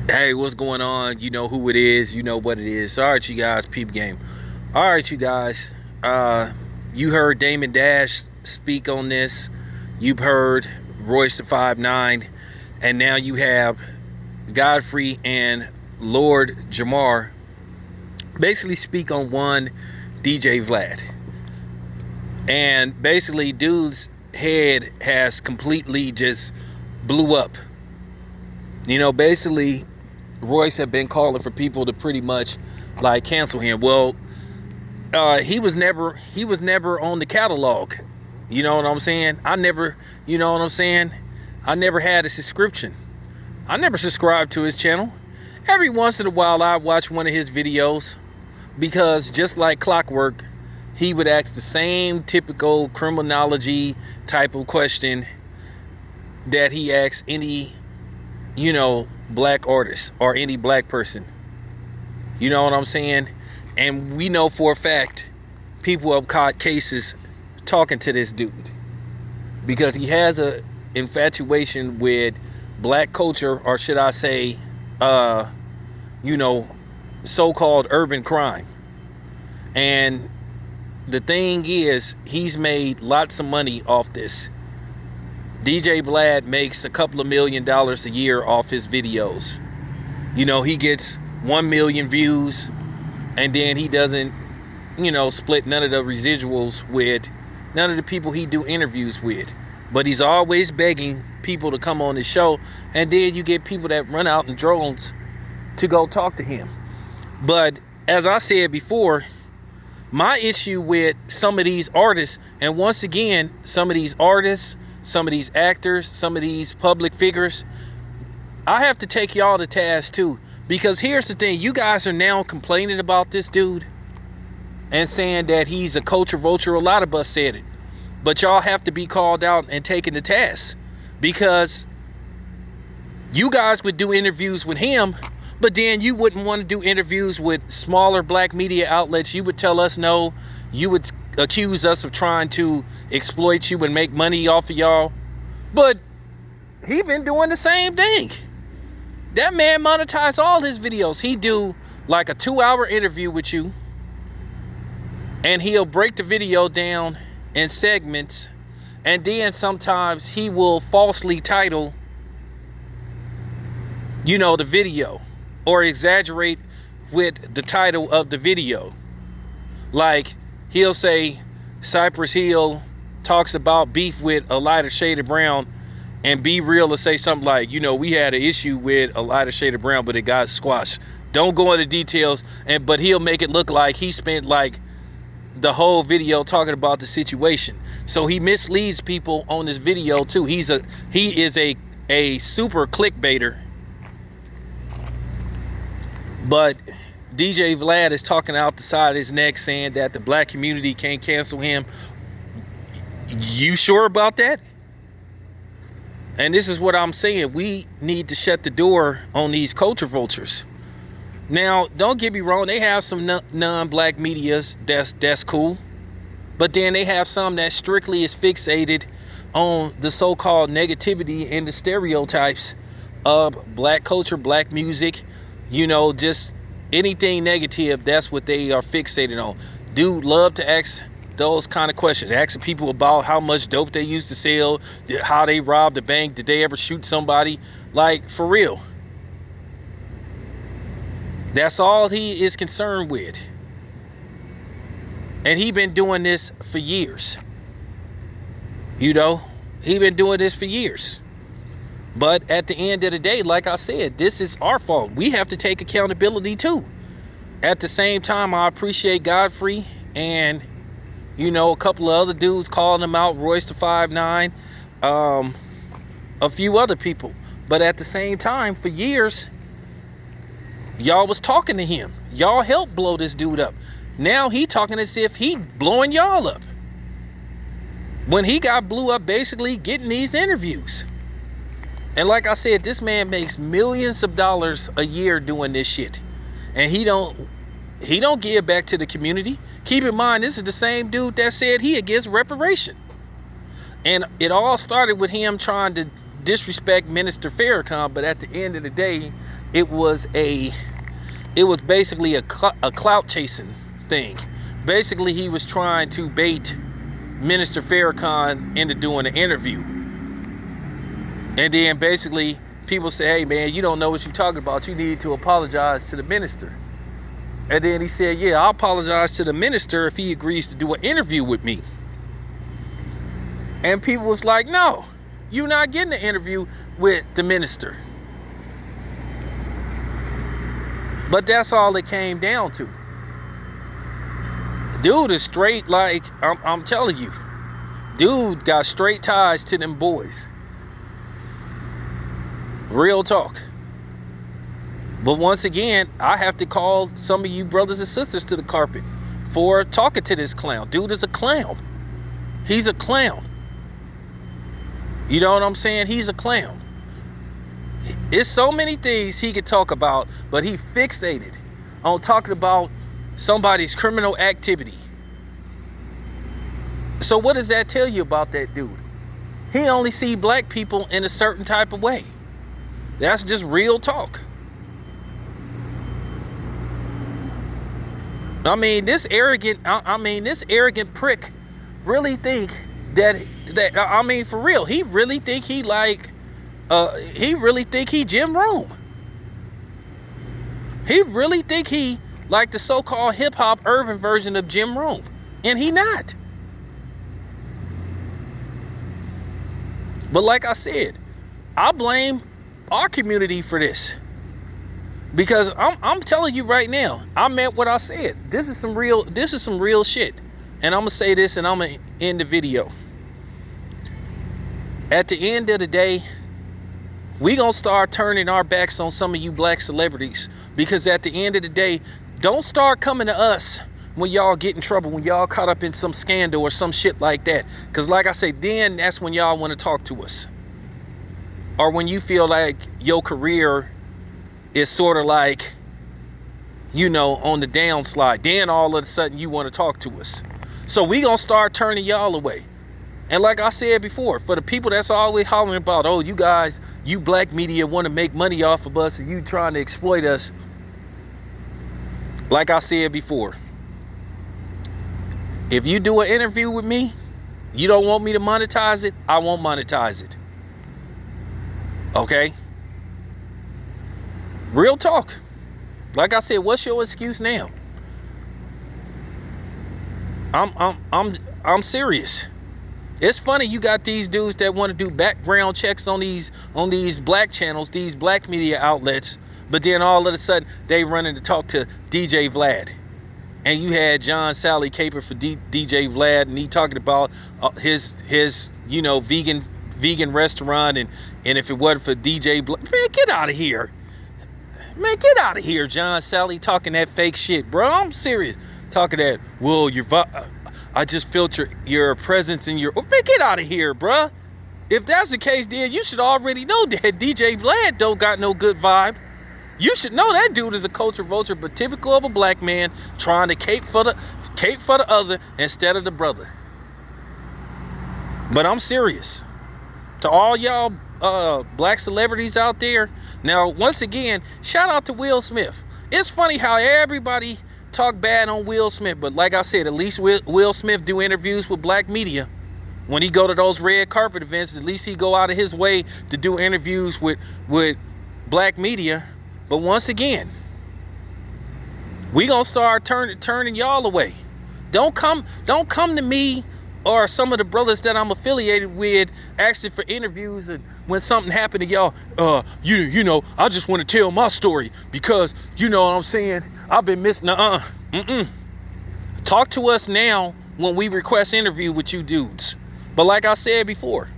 Hey, what's going on? You know who it is. You know what it is. All right, you guys, peep game. All right, you guys. You heard Damon Dash speak on this. You've heard Royce the 5'9", and now you have Godfrey and Lord Jamar basically speak on one DJ Vlad. And basically, dude's head has completely just blew up. Basically, Royce had been calling for people to pretty much like cancel him. Well, he was never on the catalog. You know what I'm saying? You know what I'm saying? I never had a subscription. I never subscribed to his channel. Every once in a while, I watch one of his videos because just like clockwork, he would ask the same typical criminology type of question that he asks any, black artist or any black person. You know what I'm saying? And we know for a fact people have caught cases talking to this dude because he has a infatuation with black culture, or should I say, you know, so-called urban crime. And the thing is, he's made lots of money off this. DJ Vlad makes a couple of $1 million a year off his videos. He gets 1 million views, and then he doesn't, split none of the residuals with none of the people he do interviews with. But he's always begging people to come on his show, and then you get people that run out in drones to go talk to him. But as I said before, my issue with some of these artists, and once again, some of these artists, some of these actors, some of these public figures, I have to take y'all to task too. Because here's the thing, you guys are now complaining about this dude and saying that he's a culture vulture. A lot of us said it. But y'all have to be called out and taken to task. Because you guys would do interviews with him, but then you wouldn't want to do interviews with smaller black media outlets. You would tell us no. You would accuse us of trying to exploit you and make money off of y'all. But he been doing the same thing. That man monetized all his videos. He do like a 2-hour interview with you, and he'll break the video down in segments, and then sometimes he will falsely title, the video, or exaggerate with the title of the video. Like, he'll say Cypress Hill talks about beef with a lighter shade of brown, and Be Real to say something like, we had an issue with a lighter shade of brown, but it got squashed. Don't go into details, but he'll make it look like he spent like the whole video talking about the situation. So he misleads people on this video too. He is a super clickbaiter. But DJ Vlad is talking out the side of his neck saying that the black community can't cancel him. You sure about that? And this is what I'm saying. We need to shut the door on these culture vultures. Now, don't get me wrong. They have some non-black medias that's cool. But then they have some that strictly is fixated on the so-called negativity and the stereotypes of black culture, black music. Just anything negative, that's what they are fixated on. Dude love to ask those kind of questions. Asking people about how much dope they used to sell, how they robbed the bank, did they ever shoot somebody? Like, for real. That's all he is concerned with. And he been doing this for years. He been doing this for years. But at the end of the day, like I said, this is our fault. We have to take accountability too. At the same time, I appreciate Godfrey and, a couple of other dudes calling him out, Royce the 5'9", a few other people. But at the same time, for years, y'all was talking to him. Y'all helped blow this dude up. Now he talking as if he blowing y'all up. When he got blew up basically getting these interviews. And like I said, this man makes millions of dollars a year doing this shit. And he don't give back to the community. Keep in mind, this is the same dude that said he against reparation. And it all started with him trying to disrespect Minister Farrakhan, but at the end of the day, it was basically a clout chasing thing. Basically, he was trying to bait Minister Farrakhan into doing an interview. And then basically people say, hey man, you don't know what you're talking about. You need to apologize to the minister. And then he said, yeah, I'll apologize to the minister if he agrees to do an interview with me. And people was like, no, you're not getting an interview with the minister. But that's all it came down to. Dude is straight, like, I'm telling you. Dude got straight ties to them boys. Real talk. But once again, I have to call some of you brothers and sisters to the carpet for talking to this clown. Dude is a clown. He's a clown. You know what I'm saying? He's a clown. It's so many things he could talk about, but he fixated on talking about somebody's criminal activity. So what does that tell you about that dude? He only see black people in a certain type of way. That's just real talk. I mean, this arrogant prick really think that I mean, for real, he really think he Jim Rome. He really think he like the so-called hip-hop urban version of Jim Rome, and he not. But like I said, I blame our community for this, because I'm telling you right now, I meant what I said. This is some real shit, and I'm gonna say this, and I'm gonna end the video. At the end of the day, we gonna start turning our backs on some of you black celebrities, because at the end of the day, don't start coming to us when y'all get in trouble, when y'all caught up in some scandal or some shit like that. Because like I say, then that's when y'all want to talk to us. Or when you feel like your career is sort of like, you know, on the downslide, then all of a sudden you want to talk to us. So we gonna start turning y'all away. And like I said before, for the people that's always hollering about, oh, you guys, you black media want to make money off of us and you trying to exploit us. Like I said before, if you do an interview with me, you don't want me to monetize it, I won't monetize it. Okay? Real talk. Like I said, what's your excuse now? I'm serious. It's funny you got these dudes that want to do background checks on these black channels, these black media outlets, but then all of a sudden they running to talk to DJ Vlad. And you had John Sally caper for DJ Vlad, and he talking about his you know, vegan restaurant, and if it wasn't for DJ Vlad, man, get out of here. Man, get out of here, John Sally, talking that fake shit, bro. I'm serious. Talking that, well, I just felt your presence in your... Man, get out of here, bruh. If that's the case, then you should already know that DJ Vlad don't got no good vibe. You should know that dude is a culture vulture, but typical of a black man trying to cape for the other instead of the brother. But I'm serious. To all y'all black celebrities out there, now, once again, shout out to Will Smith. It's funny how everybody talk bad on Will Smith, but like I said, at least Will Smith do interviews with black media. When he go to those red carpet events, at least he go out of his way to do interviews with black media. But once again, we gonna start turning y'all away. Don't come to me or some of the brothers that I'm affiliated with asking for interviews, and when something happened to y'all, you know, I just want to tell my story because, you know what I'm saying, I've been missing. Talk to us now when we request interview with you dudes. But like I said before,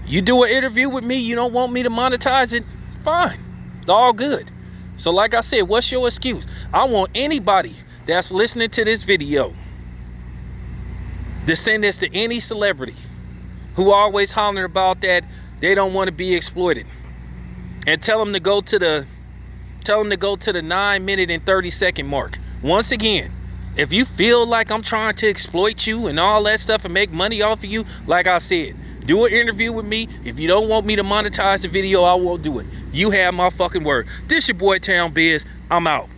you do an interview with me, you don't want me to monetize it, fine, it's all good. So like I said, what's your excuse? I want anybody that's listening to this video to send this to any celebrity who always hollering about that they don't want to be exploited, and tell them to go to the 9-minute and 30-second mark. Once again, if you feel like I'm trying to exploit you and all that stuff and make money off of you, like I said, Do an interview with me. If you don't want me to monetize the video, I won't do it. You have my fucking word. This your boy Town Biz. I'm out.